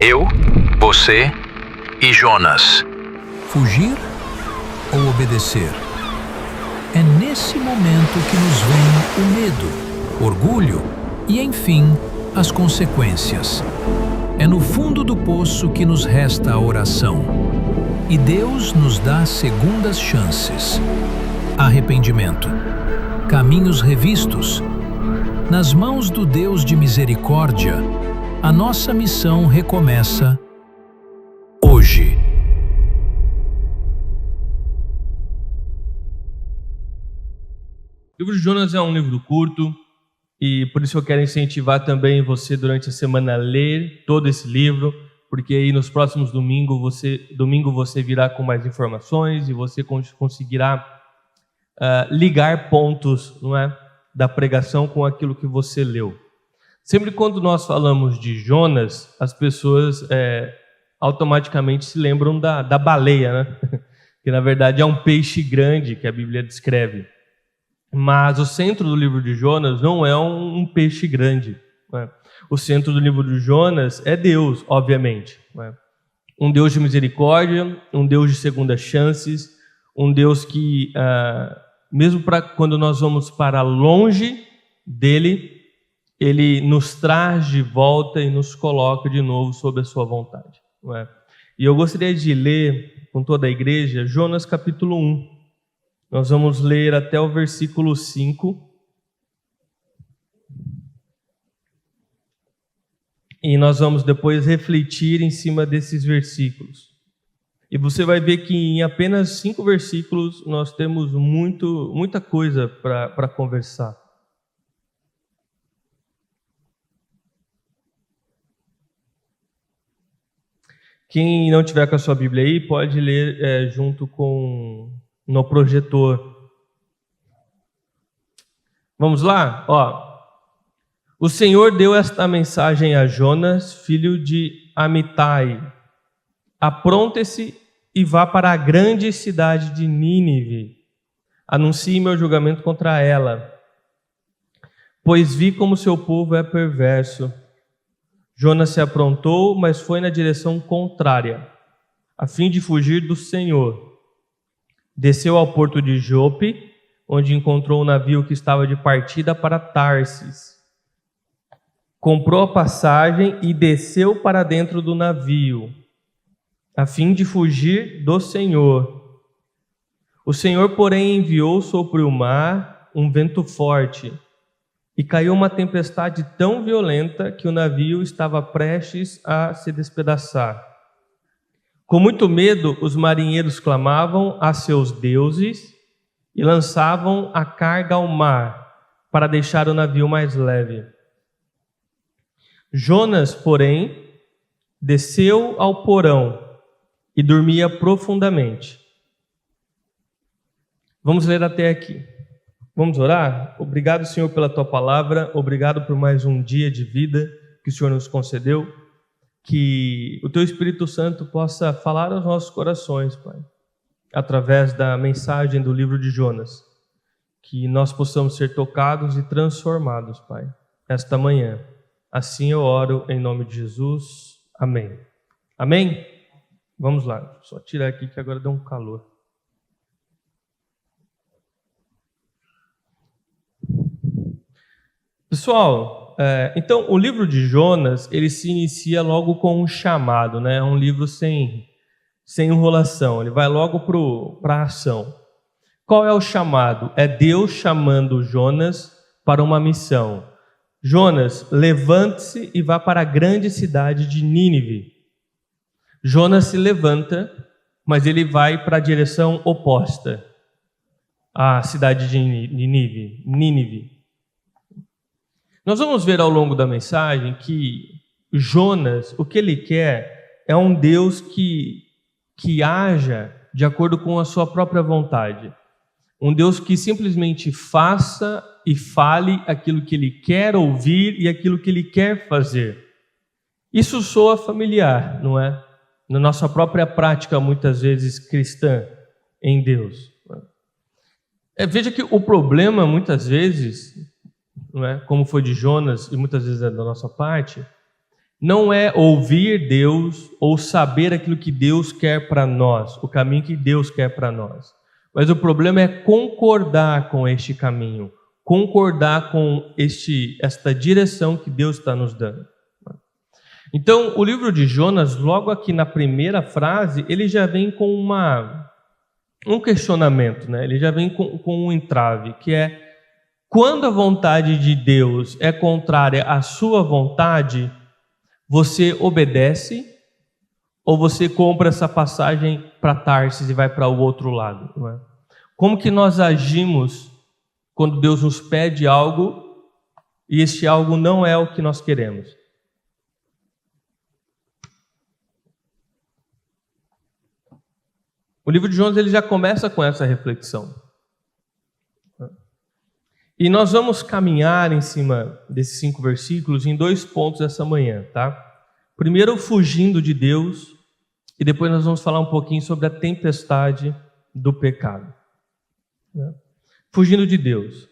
Eu, você e Jonas. Fugir ou obedecer? É nesse momento que nos vem o medo, orgulho e, enfim, as consequências. É no fundo do poço que nos resta a oração. E Deus nos dá segundas chances. Arrependimento. Caminhos revistos. Nas mãos do Deus de misericórdia, a nossa missão recomeça hoje. O livro de Jonas é um livro curto e por isso eu quero incentivar também você durante a semana a ler todo esse livro, porque aí nos próximos domingo você virá com mais informações e você conseguirá ligar pontos, não é, da pregação com aquilo que você leu. Sempre quando nós falamos de Jonas, as pessoas automaticamente se lembram da baleia, né? Que na verdade é um peixe grande que a Bíblia descreve. Mas o centro do livro de Jonas não é um peixe grande, né? O centro do livro de Jonas é Deus, obviamente, né? Um Deus de misericórdia, um Deus de segundas chances, um Deus que, mesmo quando nós vamos para longe dele, ele nos traz de volta e nos coloca de novo sob a sua vontade, não é? E eu gostaria de ler com toda a igreja Jonas capítulo 1. Nós vamos ler até o versículo 5. E nós vamos depois refletir em cima desses versículos. E você vai ver que em apenas 5 versículos nós temos muita coisa para conversar. Quem não tiver com a sua Bíblia aí, pode ler junto no projetor. Vamos lá? O Senhor deu esta mensagem a Jonas, filho de Amitai. Apronte-se e vá para a grande cidade de Nínive. Anuncie meu julgamento contra ela, pois vi como seu povo é perverso. Jonas se aprontou, mas foi na direção contrária, a fim de fugir do Senhor. Desceu ao porto de Jope, onde encontrou um navio que estava de partida para Tarsis. Comprou a passagem e desceu para dentro do navio, a fim de fugir do Senhor. O Senhor, porém, enviou sobre o mar um vento forte, e caiu uma tempestade tão violenta que o navio estava prestes a se despedaçar. Com muito medo, os marinheiros clamavam a seus deuses e lançavam a carga ao mar para deixar o navio mais leve. Jonas, porém, desceu ao porão e dormia profundamente. Vamos ler até aqui. Vamos orar? Obrigado, Senhor, pela Tua palavra. Obrigado por mais um dia de vida que o Senhor nos concedeu. Que o Teu Espírito Santo possa falar aos nossos corações, Pai, através da mensagem do livro de Jonas. Que nós possamos ser tocados e transformados, Pai, esta manhã. Assim eu oro em nome de Jesus. Amém. Amém? Vamos lá. Só tirar aqui que agora deu um calor. Pessoal, então o livro de Jonas, ele se inicia logo com um chamado, né? É um livro sem enrolação, ele vai logo para a ação. Qual é o chamado? É Deus chamando Jonas para uma missão. Jonas, levante-se e vá para a grande cidade de Nínive. Jonas se levanta, mas ele vai para a direção oposta à cidade de Nínive. Nós vamos ver ao longo da mensagem que Jonas, o que ele quer é um Deus que haja de acordo com a sua própria vontade. Um Deus que simplesmente faça e fale aquilo que ele quer ouvir e aquilo que ele quer fazer. Isso soa familiar, não é? Na nossa própria prática, muitas vezes cristã, em Deus. Veja que o problema, muitas vezes, não é? Como foi de Jonas e muitas vezes é da nossa parte, não é ouvir Deus ou saber aquilo que Deus quer para nós, o caminho que Deus quer para nós. Mas o problema é concordar com este caminho, concordar com esta direção que Deus está nos dando. Então, o livro de Jonas, logo aqui na primeira frase, ele já vem com um questionamento, né? Ele já vem com um entrave, que é: quando a vontade de Deus é contrária à sua vontade, você obedece ou você compra essa passagem para Tarsis e vai para o outro lado? Não é? Como que nós agimos quando Deus nos pede algo e este algo não é o que nós queremos? O livro de Jonas ele já começa com essa reflexão. E nós vamos caminhar em cima desses 5 versículos em 2 pontos essa manhã, tá? Primeiro, fugindo de Deus, e depois nós vamos falar um pouquinho sobre a tempestade do pecado. Fugindo de Deus.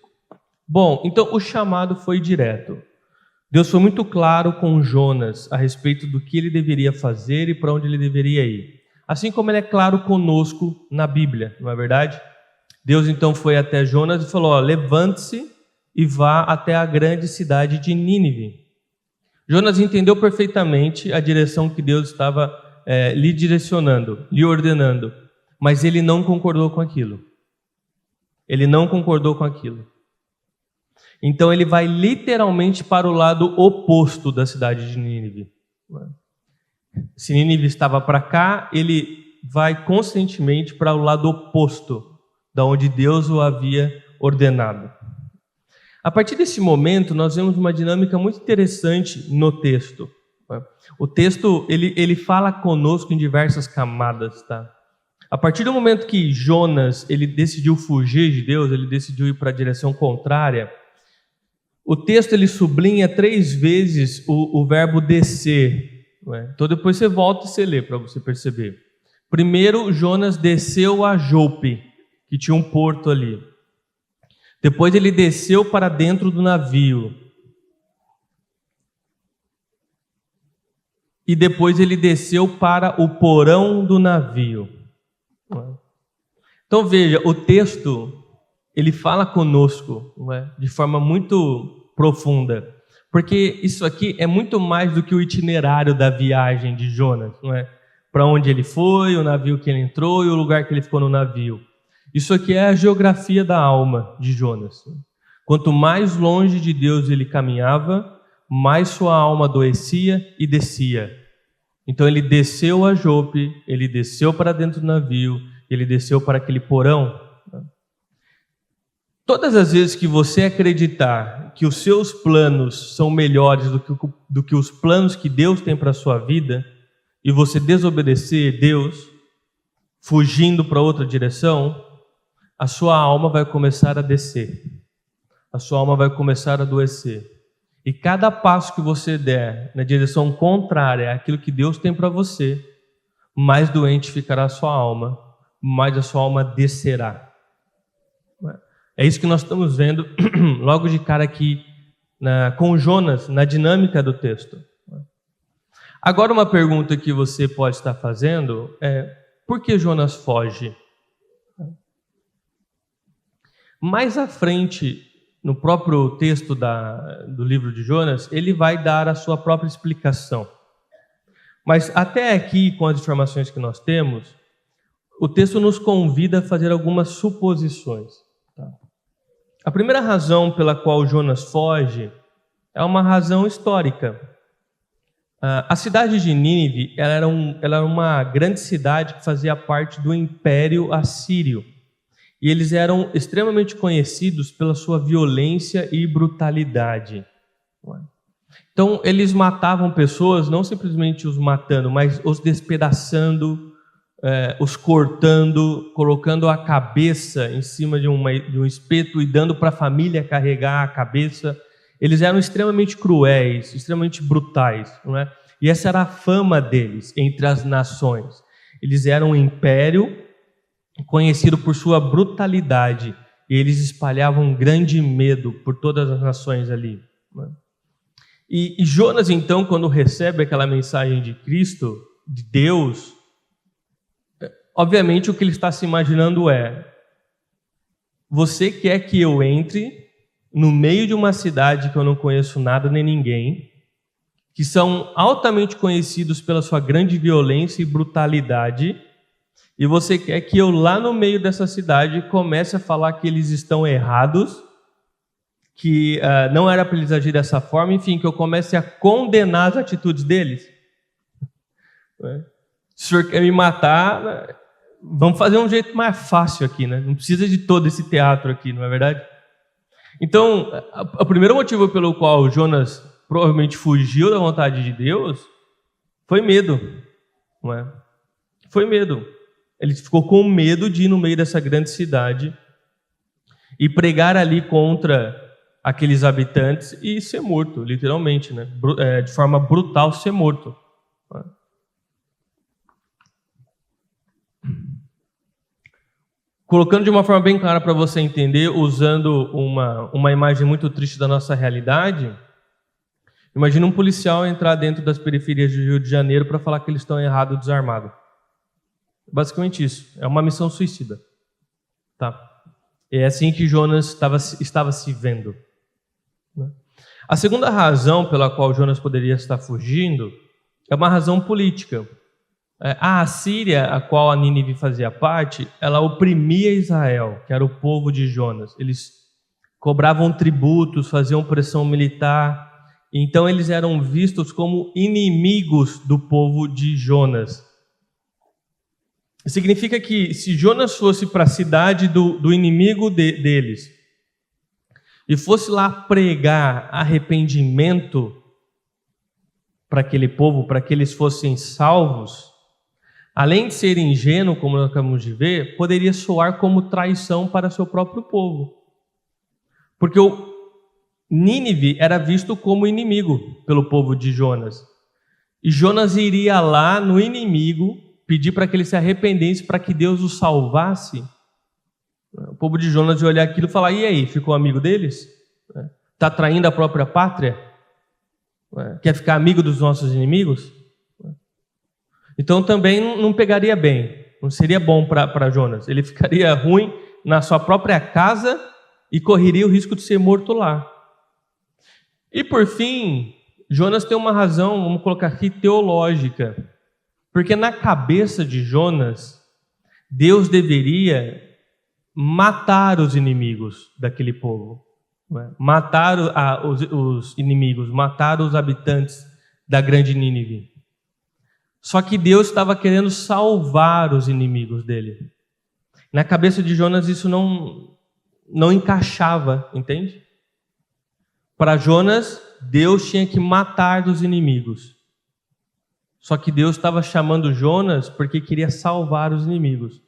Bom, então o chamado foi direto. Deus foi muito claro com Jonas a respeito do que ele deveria fazer e para onde ele deveria ir. Assim como ele é claro conosco na Bíblia, não é verdade? Deus então foi até Jonas e falou: levante-se e vá até a grande cidade de Nínive. Jonas entendeu perfeitamente a direção que Deus estava lhe direcionando, lhe ordenando, mas ele não concordou com aquilo. Ele não concordou com aquilo. Então ele vai literalmente para o lado oposto da cidade de Nínive. Se Nínive estava para cá, ele vai conscientemente para o lado oposto da onde Deus o havia ordenado. A partir desse momento, nós vemos uma dinâmica muito interessante no texto. O texto, ele fala conosco em diversas camadas, tá? A partir do momento que Jonas, ele decidiu fugir de Deus, ele decidiu ir para a direção contrária, o texto, ele sublinha 3 vezes o verbo descer. Não é? Então, depois você volta e você lê para você perceber. Primeiro, Jonas desceu a Jope, que tinha um porto ali. Depois ele desceu para dentro do navio. E depois ele desceu para o porão do navio. Então veja, o texto, ele fala conosco, não é? De forma muito profunda. Porque isso aqui é muito mais do que o itinerário da viagem de Jonas, não é? Para onde ele foi, o navio que ele entrou e o lugar que ele ficou no navio. Isso aqui é a geografia da alma de Jonas. Quanto mais longe de Deus ele caminhava, mais sua alma adoecia e descia. Então ele desceu a Jope, ele desceu para dentro do navio, ele desceu para aquele porão. Todas as vezes que você acreditar que os seus planos são melhores do que os planos que Deus tem para a sua vida, e você desobedecer Deus, fugindo para outra direção, a sua alma vai começar a descer. A sua alma vai começar a adoecer. E cada passo que você der na direção contrária àquilo que Deus tem para você, mais doente ficará a sua alma, mais a sua alma descerá. É isso que nós estamos vendo logo de cara aqui com Jonas, na dinâmica do texto. Agora uma pergunta que você pode estar fazendo é: por que Jonas foge? Mais à frente, no próprio texto do livro de Jonas, ele vai dar a sua própria explicação. Mas até aqui, com as informações que nós temos, o texto nos convida a fazer algumas suposições. A primeira razão pela qual Jonas foge é uma razão histórica. A cidade de Nínive ela era uma grande cidade que fazia parte do Império Assírio. E eles eram extremamente conhecidos pela sua violência e brutalidade. Então, eles matavam pessoas, não simplesmente os matando, mas os despedaçando, os cortando, colocando a cabeça em cima de um espeto e dando para a família carregar a cabeça. Eles eram extremamente cruéis, extremamente brutais, não é? E essa era a fama deles entre as nações. Eles eram um império conhecido por sua brutalidade, e eles espalhavam um grande medo por todas as nações ali. E Jonas, então, quando recebe aquela mensagem de Cristo, de Deus, obviamente o que ele está se imaginando é: você quer que eu entre no meio de uma cidade que eu não conheço nada nem ninguém, que são altamente conhecidos pela sua grande violência e brutalidade, e você quer que eu lá no meio dessa cidade comece a falar que eles estão errados, que não era para eles agir dessa forma, enfim, que eu comece a condenar as atitudes deles? Se o senhor quer me matar, vamos fazer um jeito mais fácil aqui, né? Não precisa de todo esse teatro aqui, não é verdade? Então, o primeiro motivo pelo qual Jonas provavelmente fugiu da vontade de Deus foi medo, não é? Foi medo. Ele ficou com medo de ir no meio dessa grande cidade e pregar ali contra aqueles habitantes e ser morto, literalmente, né? De forma brutal, ser morto. Colocando de uma forma bem clara para você entender, usando uma imagem muito triste da nossa realidade, imagina um policial entrar dentro das periferias do Rio de Janeiro para falar que eles estão errados, desarmados. Basicamente isso. É uma missão suicida. Tá? É assim que Jonas estava se vendo. A segunda razão pela qual Jonas poderia estar fugindo é uma razão política. A Assíria, a qual a Nínive fazia parte, ela oprimia Israel, que era o povo de Jonas. Eles cobravam tributos, faziam pressão militar. Então eles eram vistos como inimigos do povo de Jonas. Significa que se Jonas fosse para a cidade do inimigo deles e fosse lá pregar arrependimento para aquele povo, para que eles fossem salvos, além de ser ingênuo, como nós acabamos de ver, poderia soar como traição para seu próprio povo. Porque o Nínive era visto como inimigo pelo povo de Jonas. E Jonas iria lá no inimigo pedir para que ele se arrependesse, para que Deus o salvasse. O povo de Jonas ia olhar aquilo e falar: e aí, ficou amigo deles? Está traindo a própria pátria? Quer ficar amigo dos nossos inimigos? Então também não pegaria bem, não seria bom para Jonas. Ele ficaria ruim na sua própria casa e correria o risco de ser morto lá. E por fim, Jonas tem uma razão, vamos colocar aqui, teológica. Porque na cabeça de Jonas, Deus deveria matar os inimigos daquele povo. Matar os inimigos, matar os habitantes da grande Nínive. Só que Deus estava querendo salvar os inimigos dele. Na cabeça de Jonas isso não encaixava, entende? Para Jonas, Deus tinha que matar dos inimigos. Só que Deus estava chamando Jonas porque queria salvar os inimigos.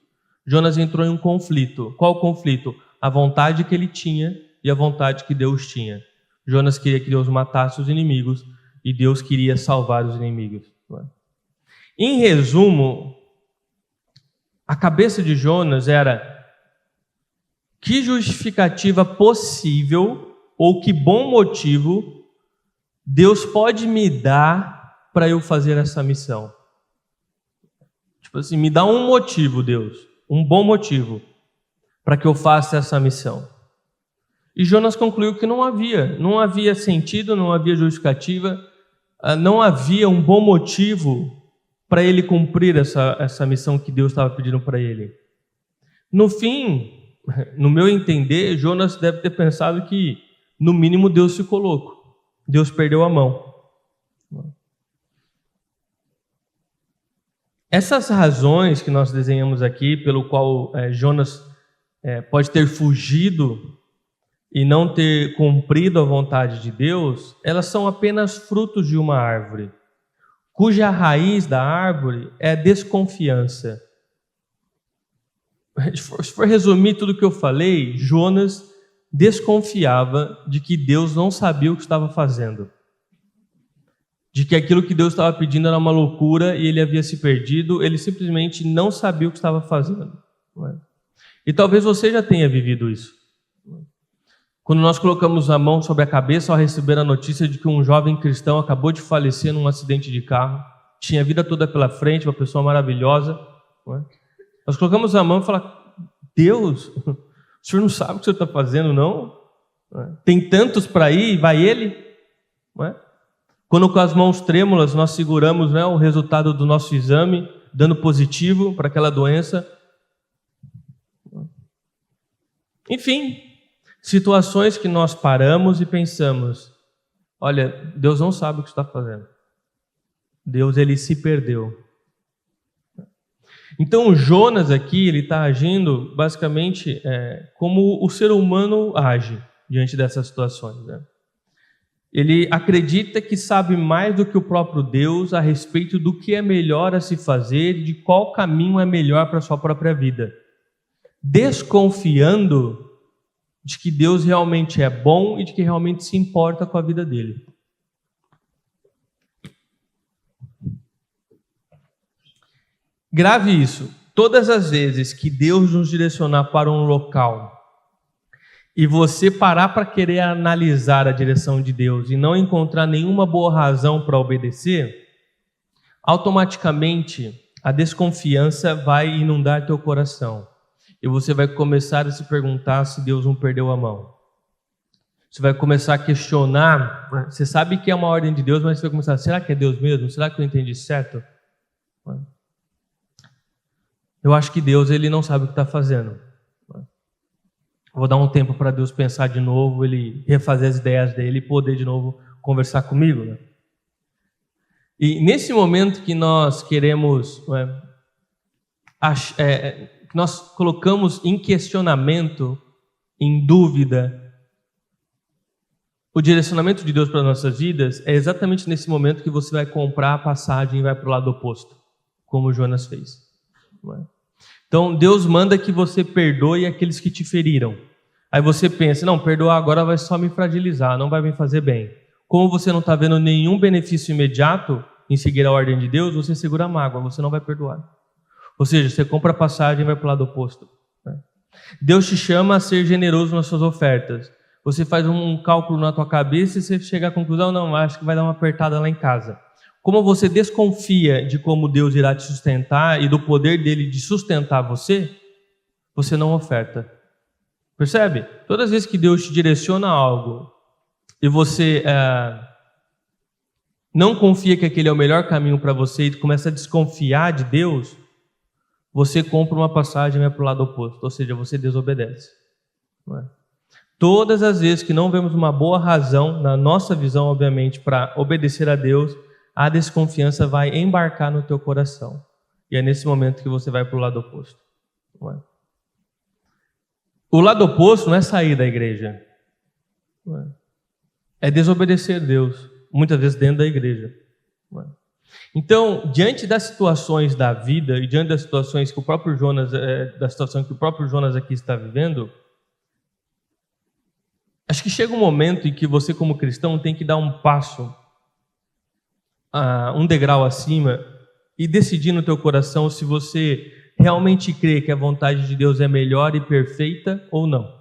Jonas entrou em um conflito. Qual conflito? A vontade que ele tinha e a vontade que Deus tinha. Jonas queria que Deus matasse os inimigos e Deus queria salvar os inimigos. Em resumo, a cabeça de Jonas era: que justificativa possível ou que bom motivo Deus pode me dar para eu fazer essa missão? Tipo assim, me dá um motivo, Deus, um bom motivo para que eu faça essa missão. E Jonas concluiu que não havia sentido, não havia justificativa, não havia um bom motivo para ele cumprir essa missão que Deus estava pedindo para ele. No fim, no meu entender, Jonas deve ter pensado que, no mínimo, Deus ficou louco. Deus perdeu a mão. Essas razões que nós desenhamos aqui, pelo qual Jonas pode ter fugido e não ter cumprido a vontade de Deus, elas são apenas frutos de uma árvore, cuja raiz da árvore é desconfiança. Se for resumir tudo o que eu falei, Jonas desconfiava de que Deus não sabia o que estava fazendo, de que aquilo que Deus estava pedindo era uma loucura e ele havia se perdido, ele simplesmente não sabia o que estava fazendo. E talvez você já tenha vivido isso. Quando nós colocamos a mão sobre a cabeça ao receber a notícia de que um jovem cristão acabou de falecer num acidente de carro, tinha a vida toda pela frente, uma pessoa maravilhosa, não é? Nós colocamos a mão e falamos: Deus, o Senhor não sabe o que o Senhor está fazendo, não? Tem tantos para ir, vai ele? Não é? Quando com as mãos trêmulas nós seguramos, né, o resultado do nosso exame, dando positivo para aquela doença. Enfim, situações que nós paramos e pensamos: olha, Deus não sabe o que está fazendo. Deus, ele se perdeu. Então Jonas aqui, ele está agindo basicamente como o ser humano age diante dessas situações, né? Ele acredita que sabe mais do que o próprio Deus a respeito do que é melhor a se fazer e de qual caminho é melhor para a sua própria vida, desconfiando de que Deus realmente é bom e de que realmente se importa com a vida dele. Grave isso. Todas as vezes que Deus nos direcionar para um local e você parar para querer analisar a direção de Deus e não encontrar nenhuma boa razão para obedecer, automaticamente a desconfiança vai inundar teu coração. E você vai começar a se perguntar se Deus não perdeu a mão. Você vai começar a questionar. Você sabe que é uma ordem de Deus, mas você vai começar: será que é Deus mesmo? Será que eu entendi certo? Eu acho que Deus, ele não sabe o que está fazendo. Vou dar um tempo para Deus pensar de novo, ele refazer as ideias dele e poder de novo conversar comigo, né? E nesse momento que nós queremos, nós colocamos em questionamento, em dúvida, o direcionamento de Deus para as nossas vidas, é exatamente nesse momento que você vai comprar a passagem e vai para o lado oposto, como Jonas fez. Então Deus manda que você perdoe aqueles que te feriram. Aí você pensa: não, perdoar agora vai só me fragilizar, não vai me fazer bem. Como você não está vendo nenhum benefício imediato em seguir a ordem de Deus, você segura a mágoa, você não vai perdoar. Ou seja, você compra a passagem e vai para o lado oposto. Deus te chama a ser generoso nas suas ofertas. Você faz um cálculo na tua cabeça e você chega à conclusão: não, acho que vai dar uma apertada lá em casa. Como você desconfia de como Deus irá te sustentar e do poder dele de sustentar você, você não oferta. Percebe? Todas as vezes que Deus te direciona a algo e você não confia que aquele é o melhor caminho para você e começa a desconfiar de Deus, você compra uma passagem e vai para o lado oposto, ou seja, você desobedece. Não é? Todas as vezes que não vemos uma boa razão, na nossa visão, obviamente, para obedecer a Deus, a desconfiança vai embarcar no teu coração. E é nesse momento que você vai para o lado oposto. Não é? O lado oposto não é sair da igreja. Não é? É desobedecer a Deus, muitas vezes dentro da igreja. Não é? Então, diante das situações da vida e diante das situações que o próprio Jonas, da situação que o próprio Jonas aqui está vivendo, acho que chega um momento em que você, como cristão, tem que dar um passo, um degrau acima e decidir no teu coração se você realmente crê que a vontade de Deus é melhor e perfeita ou não.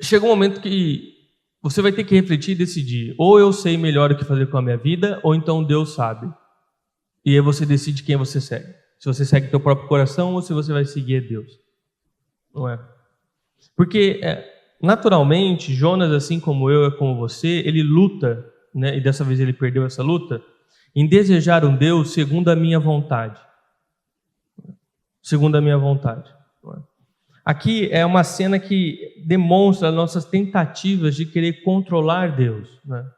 Chega um momento que você vai ter que refletir e decidir: ou eu sei melhor o que fazer com a minha vida, ou então Deus sabe. E aí você decide quem você segue. Se você segue teu próprio coração ou se você vai seguir Deus. Não é? Porque, naturalmente, Jonas, assim como eu, como você, ele luta, né, e dessa vez ele perdeu essa luta, em desejar um Deus segundo a minha vontade. Segundo a minha vontade. Aqui é uma cena que demonstra as nossas tentativas de querer controlar Deus, né?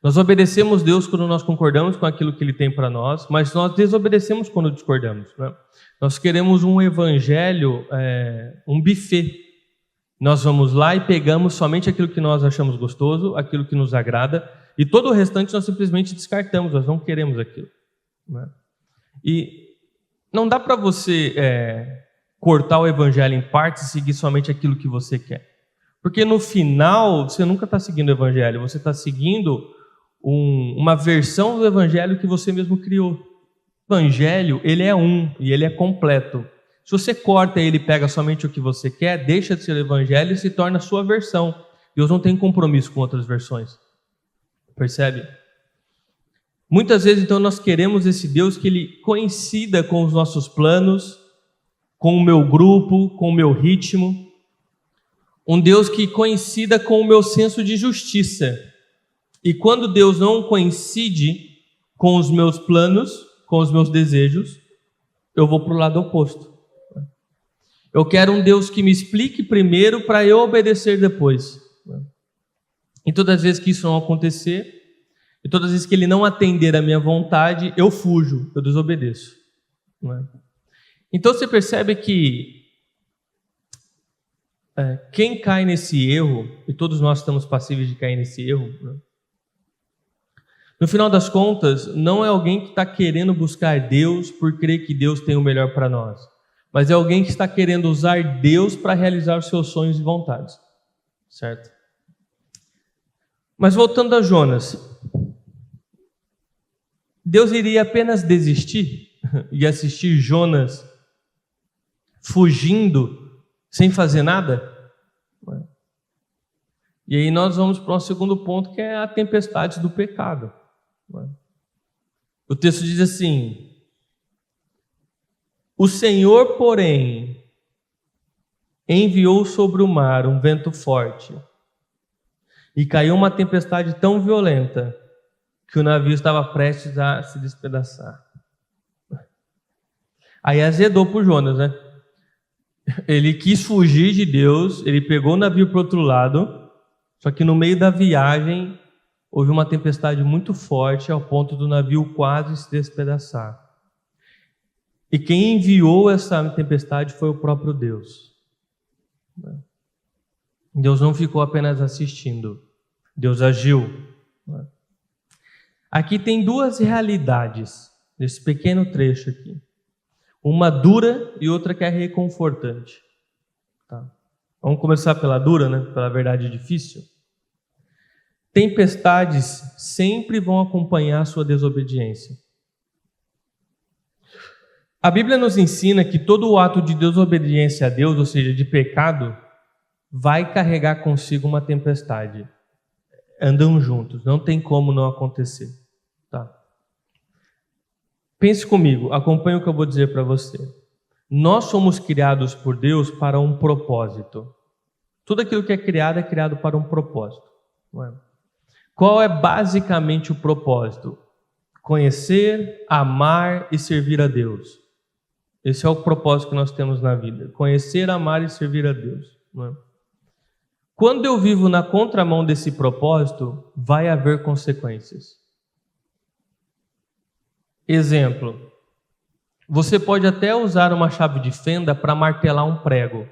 Nós obedecemos Deus quando nós concordamos com aquilo que Ele tem para nós, mas nós desobedecemos quando discordamos, né? Nós queremos um evangelho, um buffet. Nós vamos lá e pegamos somente aquilo que nós achamos gostoso, aquilo que nos agrada, e todo o restante nós simplesmente descartamos, nós não queremos aquilo, né? E não dá para você cortar o evangelho em partes e seguir somente aquilo que você quer. Porque no final, você nunca está seguindo o evangelho, você está seguindo uma versão do evangelho que você mesmo criou. O evangelho, ele é e ele é completo. Se você corta ele e pega somente o que você quer, deixa de ser o evangelho e se torna a sua versão. Deus não tem compromisso com outras versões. Percebe? Muitas vezes, então, nós queremos esse Deus que ele coincida com os nossos planos, com o meu grupo, com o meu ritmo. Um Deus que coincida com o meu senso de justiça. E quando Deus não coincide com os meus planos, com os meus desejos, eu vou para o lado oposto. Eu quero um Deus que me explique primeiro para eu obedecer depois. E todas as vezes que isso não acontecer, e todas as vezes que ele não atender a minha vontade, eu fujo, eu desobedeço. Então você percebe que quem cai nesse erro, e todos nós estamos passíveis de cair nesse erro, no final das contas, não é alguém que está querendo buscar Deus por crer que Deus tem o melhor para nós, mas é alguém que está querendo usar Deus para realizar os seus sonhos e vontades, certo? Mas voltando a Jonas, Deus iria apenas desistir e assistir Jonas fugindo sem fazer nada? E aí nós vamos para um segundo ponto, que é a tempestade do pecado. O texto diz assim: o Senhor, porém, enviou sobre o mar um vento forte, e caiu uma tempestade tão violenta que o navio estava prestes a se despedaçar. Aí azedou para o Jonas, né? Ele quis fugir de Deus, ele pegou o navio para o outro lado, só que no meio da viagem houve uma tempestade muito forte ao ponto do navio quase se despedaçar. E quem enviou essa tempestade foi o próprio Deus. Deus não ficou apenas assistindo, Deus agiu. Aqui tem duas realidades, nesse pequeno trecho aqui. Uma dura e outra que é reconfortante. Tá? Vamos começar pela dura, né? Pela verdade difícil. Tempestades sempre vão acompanhar a sua desobediência. A Bíblia nos ensina que todo o ato de desobediência a Deus, ou seja, de pecado, vai carregar consigo uma tempestade. Andam juntos, não tem como não acontecer. Tá? Pense comigo, acompanhe o que eu vou dizer para você. Nós somos criados por Deus para um propósito. Tudo aquilo que é criado para um propósito. Não é? Qual é basicamente o propósito? Conhecer, amar e servir a Deus. Esse é o propósito que nós temos na vida. Conhecer, amar e servir a Deus. Não é? Quando eu vivo na contramão desse propósito, vai haver consequências. Exemplo, você pode até usar uma chave de fenda para martelar um prego.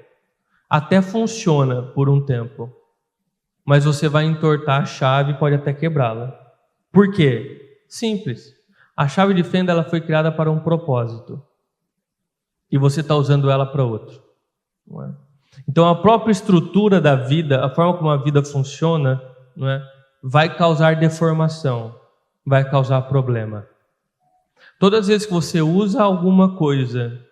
Até funciona por um tempo. Mas você vai entortar a chave e pode até quebrá-la. Por quê? Simples. A chave de fenda ela foi criada para um propósito. E você está usando ela para outro. Não é? Então a própria estrutura da vida, a forma como a vida funciona, não é? Vai causar deformação, vai causar problema. Todas as vezes que você usa alguma coisa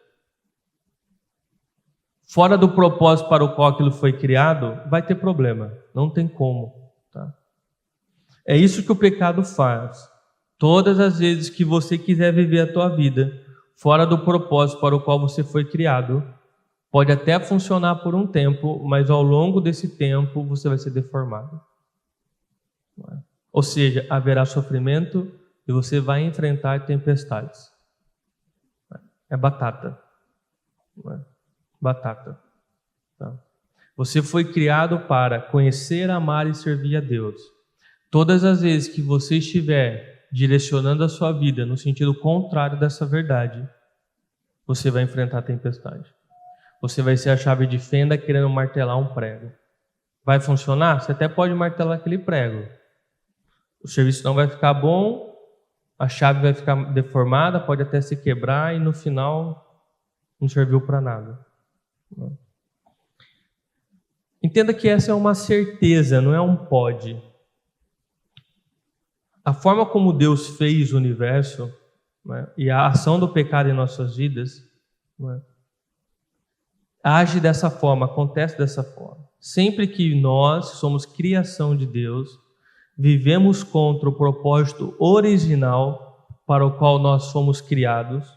fora do propósito para o qual aquilo foi criado, vai ter problema. Não tem como. Tá? É isso que o pecado faz. Todas as vezes que você quiser viver a tua vida fora do propósito para o qual você foi criado, pode até funcionar por um tempo, mas ao longo desse tempo você vai ser deformado. Ou seja, haverá sofrimento e você vai enfrentar tempestades. É batata. Batata. Tá? Você foi criado para conhecer, amar e servir a Deus. Todas as vezes que você estiver direcionando a sua vida no sentido contrário dessa verdade, você vai enfrentar a tempestade. Você vai ser a chave de fenda querendo martelar um prego. Vai funcionar? Você até pode martelar aquele prego. O serviço não vai ficar bom, a chave vai ficar deformada, pode até se quebrar e no final não serviu para nada. Entenda que essa é uma certeza, não é um pode. A forma como Deus fez o universo, né, e a ação do pecado em nossas vidas, né, age dessa forma, acontece dessa forma. Sempre que nós somos criação de Deus, vivemos contra o propósito original para o qual nós fomos criados,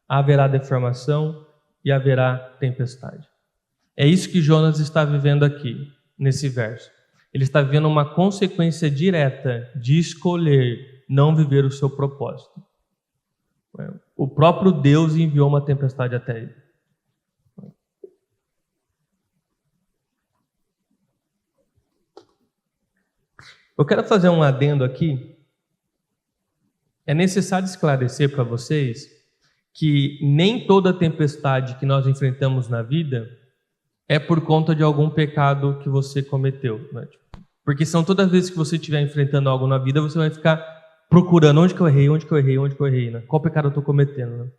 haverá deformação e haverá tempestade. É isso que Jonas está vivendo aqui, nesse verso. Ele está vivendo uma consequência direta de escolher não viver o seu propósito. O próprio Deus enviou uma tempestade até ele. Eu quero fazer um adendo aqui. É necessário esclarecer para vocês que nem toda tempestade que nós enfrentamos na vida é por conta de algum pecado que você cometeu, né? Porque são todas as vezes que você estiver enfrentando algo na vida, você vai ficar procurando onde que eu errei, né? Qual pecado eu estou cometendo, né?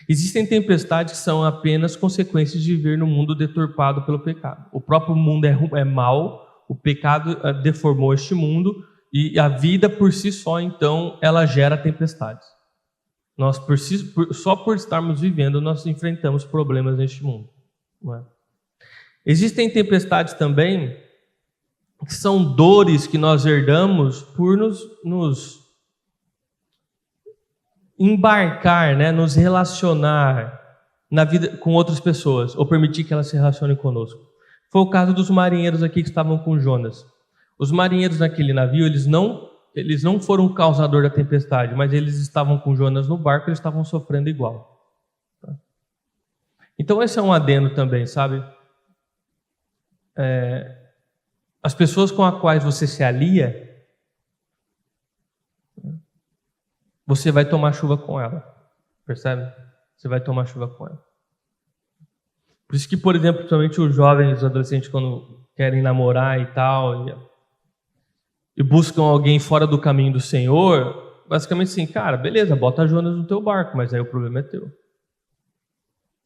Existem tempestades que são apenas consequências de viver no mundo deturpado pelo pecado. O próprio mundo é mau, o pecado deformou este mundo e a vida por si só, então, ela gera tempestades. Nós, só por estarmos vivendo, nós enfrentamos problemas neste mundo. Não é? Existem tempestades também que são dores que nós herdamos por nos embarcar, né, nos relacionar na vida com outras pessoas, ou permitir que elas se relacionem conosco. Foi o caso dos marinheiros aqui que estavam com Jonas. Os marinheiros naquele navio, eles não foram o causador da tempestade, mas eles estavam com Jonas no barco, eles estavam sofrendo igual. Então esse é um adendo também, sabe? As pessoas com as quais você se alia, você vai tomar chuva com ela, percebe? Você vai tomar chuva com ela. Por isso que, por exemplo, principalmente os jovens, os adolescentes, quando querem namorar e tal, e buscam alguém fora do caminho do Senhor, basicamente assim, cara, beleza, bota Jonas no teu barco, mas aí o problema é teu.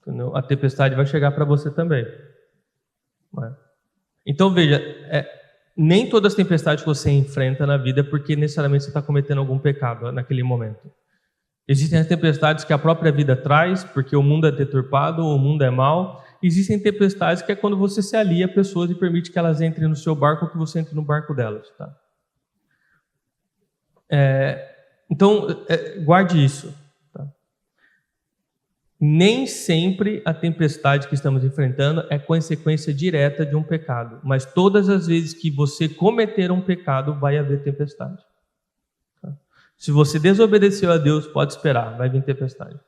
Entendeu? A tempestade vai chegar para você também. Então veja, nem todas as tempestades que você enfrenta na vida é porque necessariamente você está cometendo algum pecado naquele momento. Existem as tempestades que a própria vida traz, porque o mundo é deturpado, o mundo é mau. Existem tempestades que é quando você se alia a pessoas e permite que elas entrem no seu barco ou que você entre no barco delas. Tá? Então, guarde isso. Tá? Nem sempre a tempestade que estamos enfrentando é consequência direta de um pecado, mas todas as vezes que você cometer um pecado, vai haver tempestade. Tá? Se você desobedeceu a Deus, pode esperar, vai vir tempestade.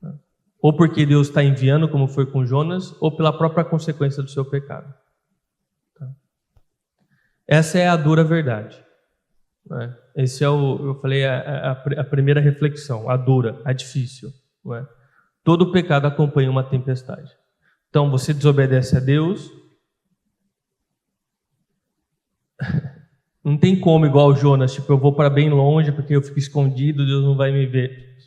Tá? Ou porque Deus está enviando, como foi com Jonas, ou pela própria consequência do seu pecado. Tá? Essa é a dura verdade. Esse é eu falei, a primeira reflexão, a dura, a difícil. Não é? Todo pecado acompanha uma tempestade. Então, você desobedece a Deus, não tem como igual o Jonas, tipo, eu vou para bem longe porque eu fico escondido, Deus não vai me ver.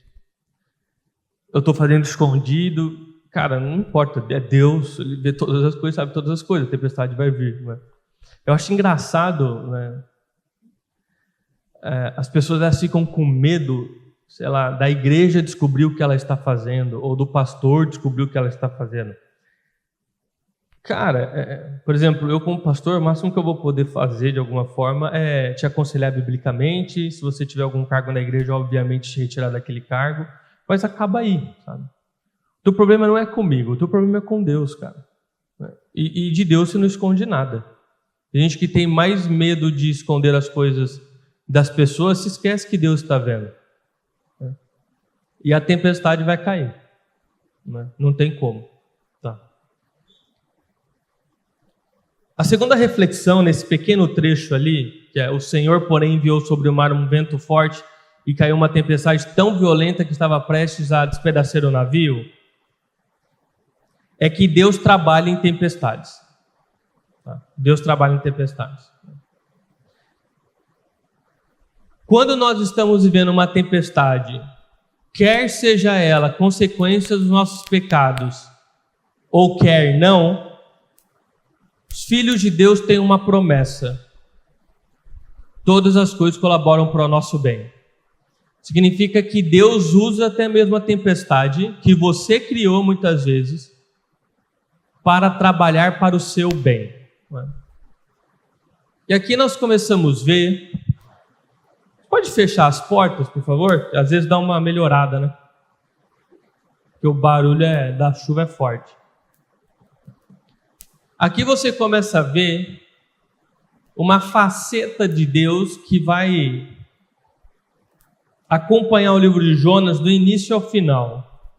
Eu estou fazendo escondido, cara, não importa, é Deus, Ele vê todas as coisas, sabe todas as coisas, a tempestade vai vir. Não é? Eu acho engraçado, né? As pessoas elas ficam com medo, sei lá, da igreja descobrir o que ela está fazendo, ou do pastor descobrir o que ela está fazendo. Cara, por exemplo, eu como pastor, o máximo que eu vou poder fazer de alguma forma é te aconselhar biblicamente. Se você tiver algum cargo na igreja, obviamente te retirar daquele cargo, mas acaba aí, sabe? O teu problema não é comigo, o teu problema é com Deus, cara. E de Deus você não esconde nada. Tem gente que tem mais medo de esconder as coisas das pessoas, se esquece que Deus está vendo. E a tempestade vai cair. Não tem como. Tá. A segunda reflexão nesse pequeno trecho ali, que é: o Senhor, porém, enviou sobre o mar um vento forte e caiu uma tempestade tão violenta que estava prestes a despedaçar o navio, é que Deus trabalha em tempestades. Tá? Deus trabalha em tempestades. Quando nós estamos vivendo uma tempestade, quer seja ela consequência dos nossos pecados, ou quer não, os filhos de Deus têm uma promessa: todas as coisas colaboram para o nosso bem. Significa que Deus usa até mesmo a tempestade, que você criou muitas vezes, para trabalhar para o seu bem. E aqui nós começamos a ver... Pode fechar as portas, por favor? Às vezes dá uma melhorada, né? Porque o barulho da chuva é forte. Aqui você começa a ver uma faceta de Deus que vai acompanhar o livro de Jonas do início ao final,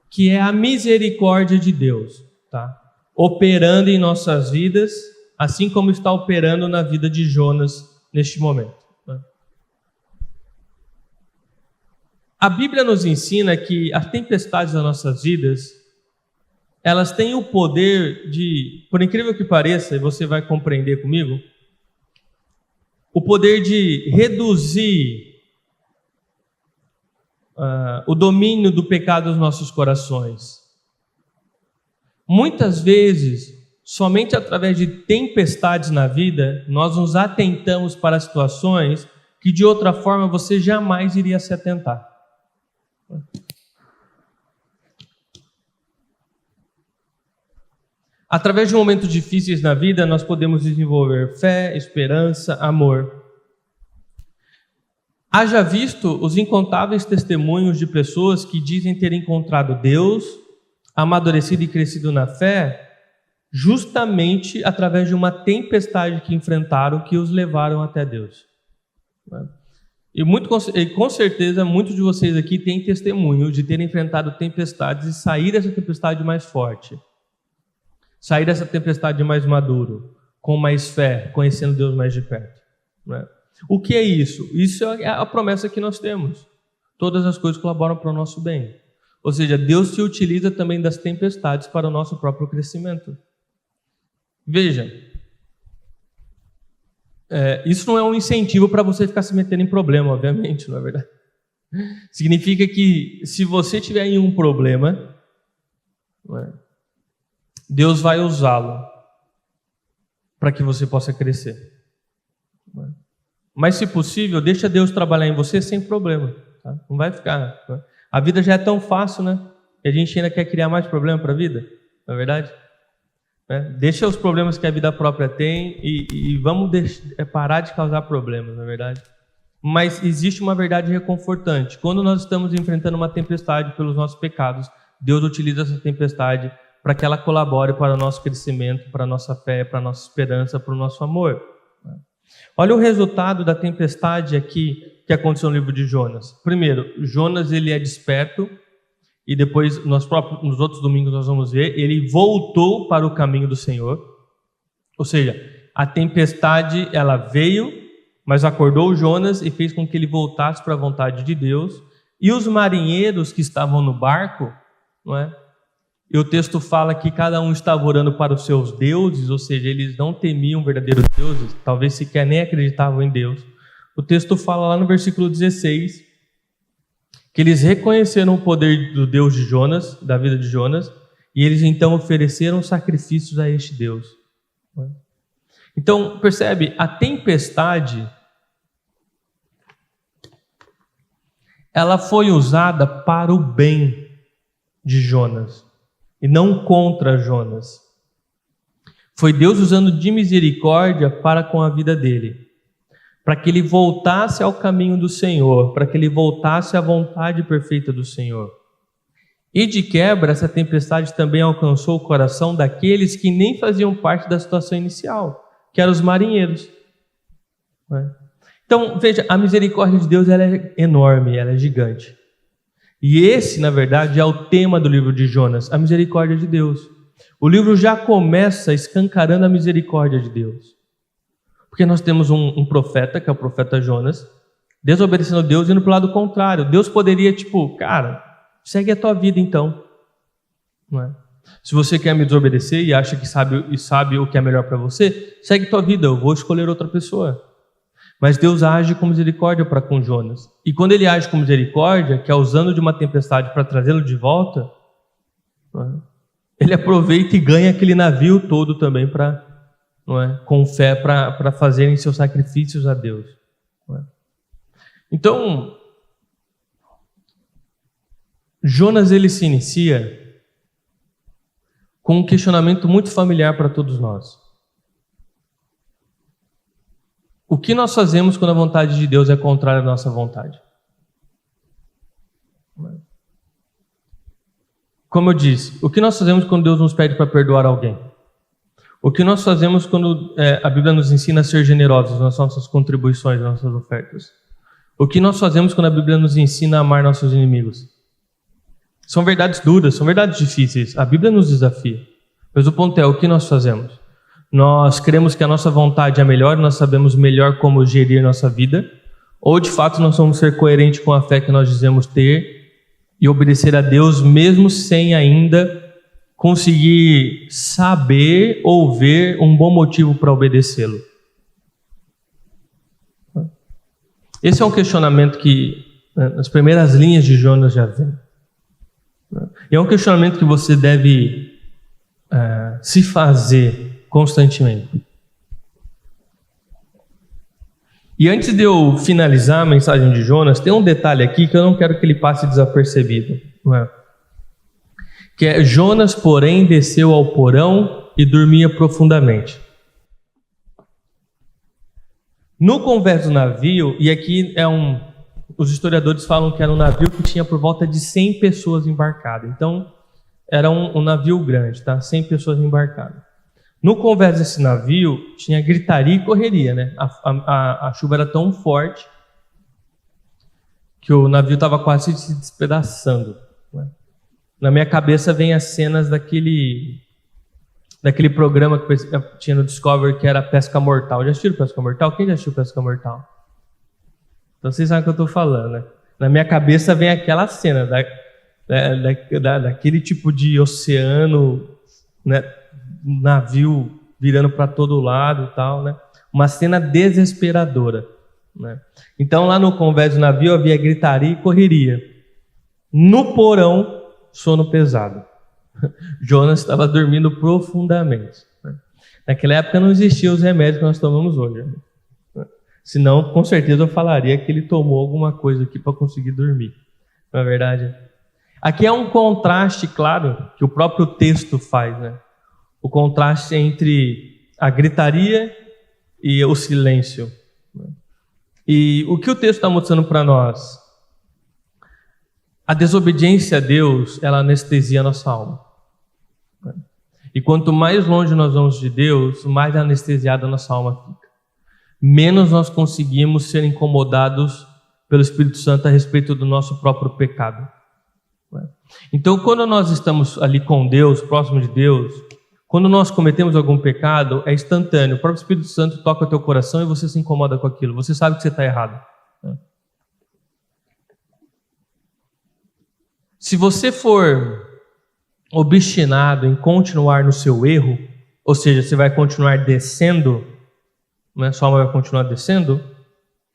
que é a misericórdia de Deus, tá? Operando em nossas vidas, assim como está operando na vida de Jonas neste momento. A Bíblia nos ensina que as tempestades das nossas vidas, elas têm o poder de, por incrível que pareça, e você vai compreender comigo, o poder de reduzir o domínio do pecado dos nossos corações. Muitas vezes, somente através de tempestades na vida, nós nos atentamos para situações que de outra forma você jamais iria se atentar. Através de momentos difíceis na vida, nós podemos desenvolver fé, esperança, amor. Haja visto os incontáveis testemunhos de pessoas que dizem ter encontrado Deus, amadurecido e crescido na fé, justamente através de uma tempestade que enfrentaram, que os levaram até Deus. E com certeza, muitos de vocês aqui têm testemunho de terem enfrentado tempestades e sair dessa tempestade mais forte. Sair dessa tempestade mais maduro, com mais fé, conhecendo Deus mais de perto. Né? O que é isso? Isso é a promessa que nós temos. Todas as coisas colaboram para o nosso bem. Ou seja, Deus se utiliza também das tempestades para o nosso próprio crescimento. Veja, isso não é um incentivo para você ficar se metendo em problema, obviamente, não é verdade? Significa que se você tiver em um problema, Deus vai usá-lo para que você possa crescer. Mas, se possível, deixa Deus trabalhar em você sem problema. Tá? Não vai ficar... A vida já é tão fácil, né? Que a gente ainda quer criar mais problema para a vida, não é verdade? Deixa os problemas que a vida própria tem e vamos parar de causar problemas, não é verdade? Mas existe uma verdade reconfortante. Quando nós estamos enfrentando uma tempestade pelos nossos pecados, Deus utiliza essa tempestade para que ela colabore para o nosso crescimento, para a nossa fé, para a nossa esperança, para o nosso amor. Olha o resultado da tempestade aqui que aconteceu no livro de Jonas. Primeiro, Jonas ele é desperto, e depois nos outros domingos nós vamos ver, ele voltou para o caminho do Senhor. Ou seja, a tempestade ela veio, mas acordou Jonas e fez com que ele voltasse para a vontade de Deus. E os marinheiros que estavam no barco, não é? E o texto fala que cada um estava orando para os seus deuses, ou seja, eles não temiam verdadeiros deuses, talvez sequer nem acreditavam em Deus. O texto fala lá no versículo 16, que eles reconheceram o poder do Deus de Jonas, da vida de Jonas, e eles então ofereceram sacrifícios a este Deus. Então, percebe, a tempestade, ela foi usada para o bem de Jonas, e não contra Jonas. Foi Deus usando de misericórdia para com a vida dele, para que ele voltasse ao caminho do Senhor, para que ele voltasse à vontade perfeita do Senhor. E de quebra, essa tempestade também alcançou o coração daqueles que nem faziam parte da situação inicial, que eram os marinheiros. Então, veja, a misericórdia de Deus ela é enorme, ela é gigante. E esse, na verdade, é o tema do livro de Jonas, a misericórdia de Deus. O livro já começa escancarando a misericórdia de Deus. Porque nós temos um profeta, que é o profeta Jonas, desobedecendo a Deus e indo para o lado contrário. Deus poderia, cara, segue a tua vida então. Não é? Se você quer me desobedecer e acha que sabe o que é melhor para você, segue a tua vida, eu vou escolher outra pessoa. Mas Deus age com misericórdia para com Jonas. E quando ele age com misericórdia, que é usando de uma tempestade para trazê-lo de volta, ele aproveita e ganha aquele navio todo também com fé para fazerem seus sacrifícios a Deus. Então, Jonas ele se inicia com um questionamento muito familiar para todos nós. O que nós fazemos quando a vontade de Deus é contrária à nossa vontade? Como eu disse, o que nós fazemos quando Deus nos pede para perdoar alguém? O que nós fazemos quando a Bíblia nos ensina a ser generosos nas nossas contribuições, nas nossas ofertas? O que nós fazemos quando a Bíblia nos ensina a amar nossos inimigos? São verdades duras, são verdades difíceis. A Bíblia nos desafia. Mas o ponto é, o que nós fazemos? Nós cremos que a nossa vontade é melhor, nós sabemos melhor como gerir nossa vida, ou de fato nós vamos ser coerentes com a fé que nós dizemos ter e obedecer a Deus mesmo sem ainda conseguir saber ou ver um bom motivo para obedecê-lo? Esse é um questionamento que nas primeiras linhas de Jonas já vem. E é um questionamento que você deve se fazer constantemente. E antes de eu finalizar a mensagem de Jonas, tem um detalhe aqui que eu não quero que ele passe desapercebido. Não é? Que é: Jonas, porém, desceu ao porão e dormia profundamente. No convés do navio, e aqui os historiadores falam que era um navio que tinha por volta de 100 pessoas embarcadas. Então, era um navio grande, tá? 100 pessoas embarcadas. No convés desse navio, tinha gritaria e correria, né? A chuva era tão forte que o navio estava quase se despedaçando, né? Na minha cabeça vem as cenas daquele programa que tinha no Discovery, que era Pesca Mortal. Já assistiu Pesca Mortal? Quem já assistiu Pesca Mortal? Então vocês sabem o que eu estou falando, né? Na minha cabeça vem aquela cena daquele tipo de oceano, né? Navio virando para todo lado e tal, né? Uma cena desesperadora, né? Então lá no convés do navio havia gritaria e correria. No porão, sono pesado. Jonas estava dormindo profundamente, né? Naquela época não existiam os remédios que nós tomamos hoje, né? Senão, com certeza eu falaria que ele tomou alguma coisa aqui para conseguir dormir. Não é verdade? Aqui é um contraste, claro, que o próprio texto faz, né? O contraste entre a gritaria e o silêncio. E o que o texto está mostrando para nós? A desobediência a Deus, ela anestesia a nossa alma. E quanto mais longe nós vamos de Deus, mais anestesiada a nossa alma fica. Menos nós conseguimos ser incomodados pelo Espírito Santo a respeito do nosso próprio pecado. Então, quando nós estamos ali com Deus, próximo de Deus, quando nós cometemos algum pecado, é instantâneo. O próprio Espírito Santo toca o teu coração e você se incomoda com aquilo. Você sabe que você está errado. Se você for obstinado em continuar no seu erro, ou seja, você vai continuar descendo, né, sua alma vai continuar descendo,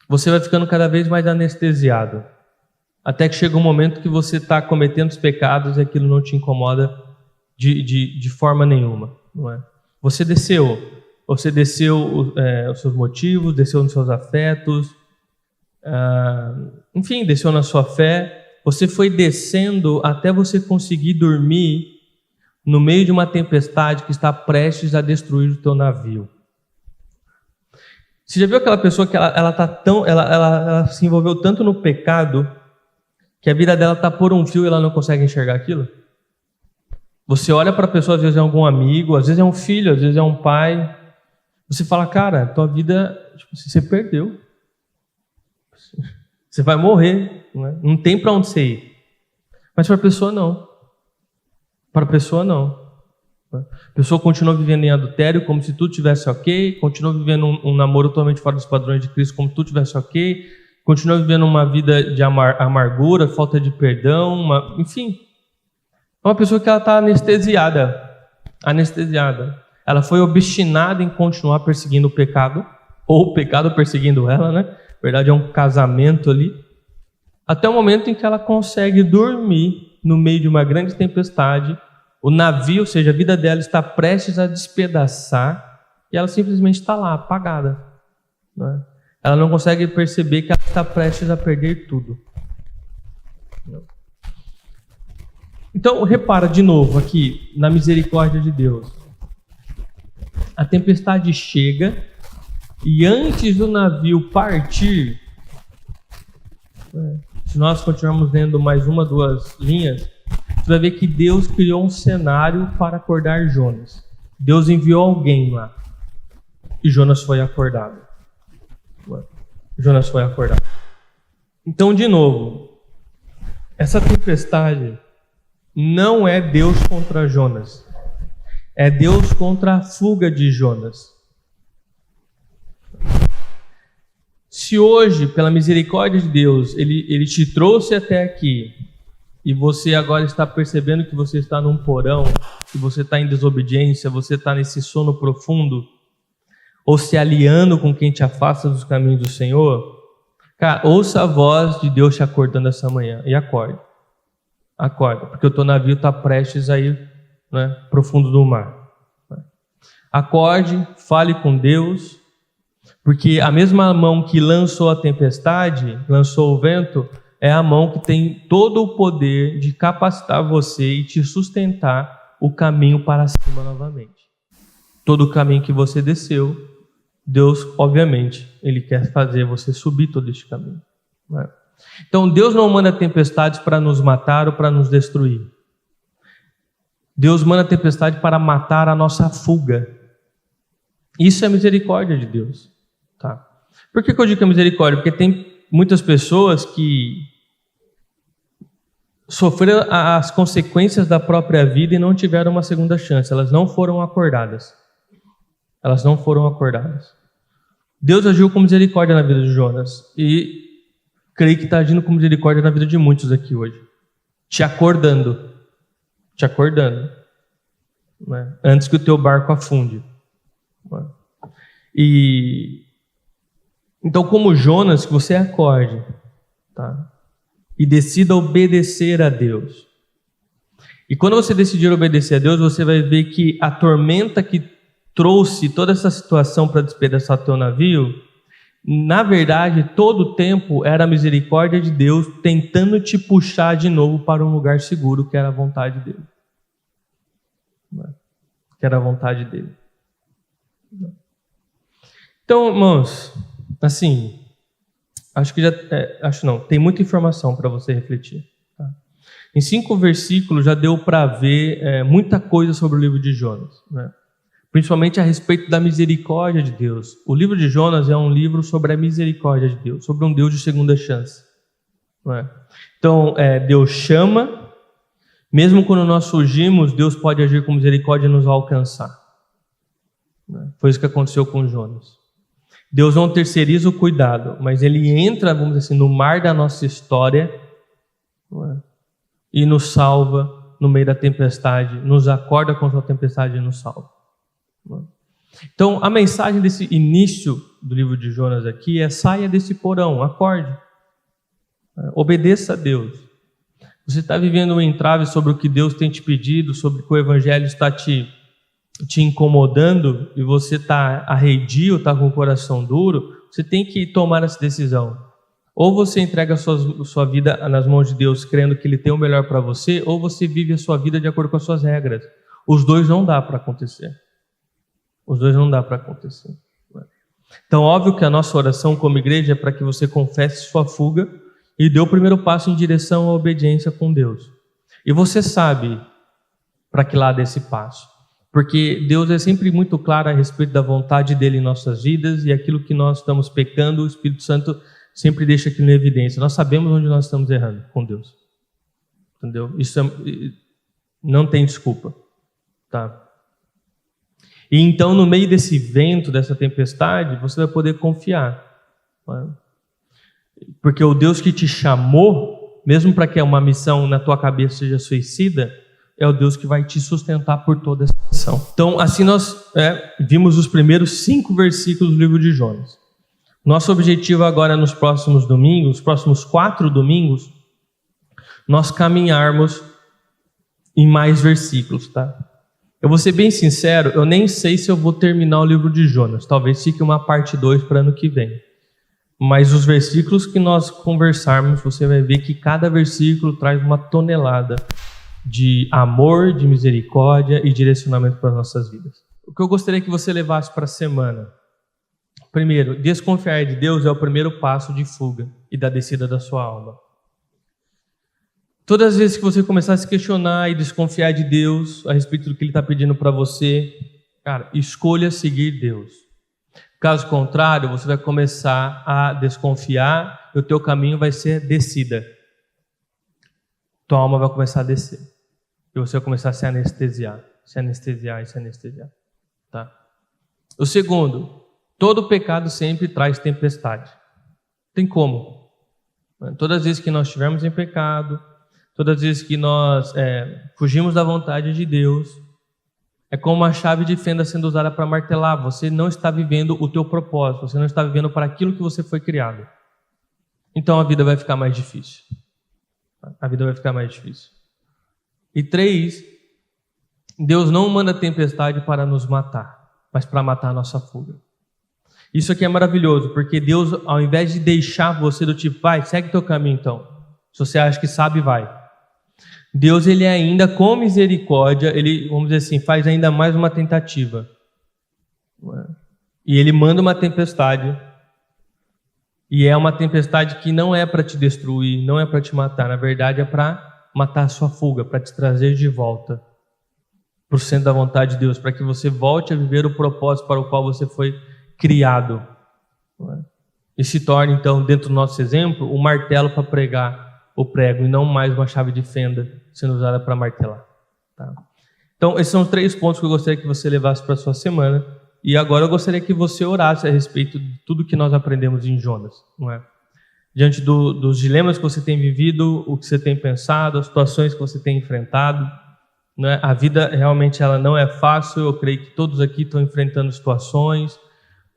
você vai ficando cada vez mais anestesiado. Até que chega um momento que você está cometendo os pecados e aquilo não te incomoda de forma nenhuma, não é? Você desceu os seus motivos, desceu nos seus afetos, enfim, desceu na sua fé. Você foi descendo até você conseguir dormir no meio de uma tempestade que está prestes a destruir o teu navio. Você já viu aquela pessoa que ela se envolveu tanto no pecado que a vida dela está por um fio e ela não consegue enxergar aquilo? Você olha para a pessoa, às vezes é algum amigo, às vezes é um filho, às vezes é um pai. Você fala, cara, tua vida, você perdeu. Você vai morrer, não tem para onde você ir. Mas para a pessoa não. Para a pessoa não. A pessoa continua vivendo em adultério como se tudo estivesse ok, continua vivendo um namoro totalmente fora dos padrões de Cristo como se tudo estivesse ok, continua vivendo uma vida de amargura, falta de perdão, enfim. É uma pessoa que ela está anestesiada. Ela foi obstinada em continuar perseguindo o pecado, ou o pecado perseguindo ela, né? Na verdade é um casamento ali, até o momento em que ela consegue dormir no meio de uma grande tempestade, o navio, ou seja, a vida dela está prestes a despedaçar, e ela simplesmente está lá, apagada, né? Ela não consegue perceber que ela está prestes a perder tudo. Então, repara de novo aqui, na misericórdia de Deus. A tempestade chega e antes do navio partir, se nós continuarmos lendo mais uma, duas linhas, você vai ver que Deus criou um cenário para acordar Jonas. Deus enviou alguém lá e Jonas foi acordado. Jonas foi acordado. Então, de novo, essa tempestade não é Deus contra Jonas. É Deus contra a fuga de Jonas. Se hoje, pela misericórdia de Deus, ele te trouxe até aqui, e você agora está percebendo que você está num porão, que você está em desobediência, você está nesse sono profundo, ou se aliando com quem te afasta dos caminhos do Senhor, cara, ouça a voz de Deus te acordando essa manhã e acorde. Acorda, porque o teu navio está prestes a ir, né, profundo do mar. Acorde, fale com Deus, porque a mesma mão que lançou a tempestade, lançou o vento, é a mão que tem todo o poder de capacitar você e te sustentar o caminho para cima novamente. Todo o caminho que você desceu, Deus, obviamente, Ele quer fazer você subir todo este caminho. Né? Então, Deus não manda tempestades para nos matar ou para nos destruir. Deus manda tempestade para matar a nossa fuga. Isso é misericórdia de Deus. Tá? Por que eu digo que é misericórdia? Porque tem muitas pessoas que sofreram as consequências da própria vida e não tiveram uma segunda chance. Elas não foram acordadas. Elas não foram acordadas. Deus agiu com misericórdia na vida de Jonas. E creio que está agindo com misericórdia na vida de muitos aqui hoje. Te acordando. Te acordando. Né? Antes que o teu barco afunde. Né? Então, como Jonas, que você acorde, tá? E decida obedecer a Deus. E quando você decidir obedecer a Deus, você vai ver que a tormenta que trouxe toda essa situação para despedaçar teu navio, na verdade, todo o tempo era a misericórdia de Deus tentando te puxar de novo para um lugar seguro, que era a vontade dele. Que era a vontade dele. Então, irmãos, assim, tem muita informação para você refletir. Tá? Em 5 versículos já deu para ver muita coisa sobre o livro de Jonas, né? Principalmente a respeito da misericórdia de Deus. O livro de Jonas é um livro sobre a misericórdia de Deus, sobre um Deus de segunda chance. Não é? Então, Deus chama, mesmo quando nós fugimos, Deus pode agir com misericórdia e nos alcançar. Foi isso que aconteceu com Jonas. Deus não terceiriza o cuidado, mas Ele entra, vamos dizer assim, no mar da nossa história, não é? E nos salva no meio da tempestade, nos acorda contra a tempestade e nos salva. Então, a mensagem desse início do livro de Jonas aqui é: saia desse porão, acorde, obedeça a Deus. Você está vivendo um entrave sobre o que Deus tem te pedido, sobre o que o Evangelho está te incomodando, e você está arredio, está com o coração duro, você tem que tomar essa decisão. Ou você entrega a sua vida nas mãos de Deus, crendo que Ele tem o melhor para você, ou você vive a sua vida de acordo com as suas regras. Os dois não dá para acontecer. Os dois não dá para acontecer. Então, óbvio que a nossa oração como igreja é para que você confesse sua fuga e dê o primeiro passo em direção à obediência com Deus. E você sabe para que lado é esse passo. Porque Deus é sempre muito claro a respeito da vontade dEle em nossas vidas, e aquilo que nós estamos pecando, o Espírito Santo sempre deixa aquilo em evidência. Nós sabemos onde nós estamos errando com Deus. Entendeu? Isso não tem desculpa. Tá? E então, no meio desse vento, dessa tempestade, você vai poder confiar. Né? Porque o Deus que te chamou, mesmo para que uma missão na tua cabeça seja suicida, é o Deus que vai te sustentar por toda essa missão. Então, assim nós vimos os primeiros 5 versículos do livro de Jonas. Nosso objetivo agora nos próximos domingos, os próximos 4 domingos, nós caminharmos em mais versículos, tá? Eu vou ser bem sincero, eu nem sei se eu vou terminar o livro de Jonas. Talvez fique uma parte 2 para ano que vem. Mas os versículos que nós conversarmos, você vai ver que cada versículo traz uma tonelada de amor, de misericórdia e direcionamento para as nossas vidas. O que eu gostaria que você levasse para a semana? Primeiro, desconfiar de Deus é o primeiro passo de fuga e da descida da sua alma. Todas as vezes que você começar a se questionar e desconfiar de Deus a respeito do que Ele está pedindo para você, cara, escolha seguir Deus. Caso contrário, você vai começar a desconfiar e o teu caminho vai ser descida. Tua alma vai começar a descer. E você vai começar a se anestesiar. Tá? O segundo, todo pecado sempre traz tempestade. Tem como. Todas as vezes que nós estivermos em pecado, todas as vezes que nós fugimos da vontade de Deus, é como uma chave de fenda sendo usada para martelar. Você não está vivendo o teu propósito, você não está vivendo para aquilo que você foi criado. Então a vida vai ficar mais difícil. A vida vai ficar mais difícil. E 3, Deus não manda tempestade para nos matar, mas para matar a nossa fuga. Isso aqui é maravilhoso, porque Deus, ao invés de deixar você do tipo, vai, segue teu caminho então. Se você acha que sabe, vai. Deus, ele ainda, com misericórdia, ele, vamos dizer assim, faz ainda mais uma tentativa. E ele manda uma tempestade. E é uma tempestade que não é para te destruir, não é para te matar. Na verdade, é para matar a sua fuga, para te trazer de volta para o centro da vontade de Deus, para que você volte a viver o propósito para o qual você foi criado. E se torne, então, dentro do nosso exemplo, um martelo para pregar o prego e não mais uma chave de fenda sendo usada para martelar. Tá? Então, esses são os 3 pontos que eu gostaria que você levasse para a sua semana. E agora eu gostaria que você orasse a respeito de tudo que nós aprendemos em Jonas. Não é? Diante dos dilemas que você tem vivido, o que você tem pensado, as situações que você tem enfrentado. Não é? A vida realmente ela não é fácil. Eu creio que todos aqui estão enfrentando situações,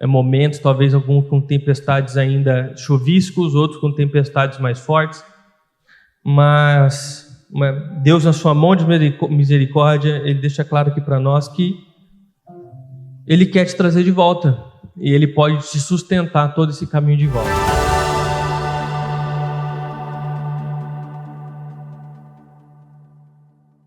momentos, talvez alguns com tempestades ainda chuviscos, outros com tempestades mais fortes. Mas Deus, na sua mão de misericórdia, Ele deixa claro aqui para nós que Ele quer te trazer de volta. E Ele pode te sustentar todo esse caminho de volta.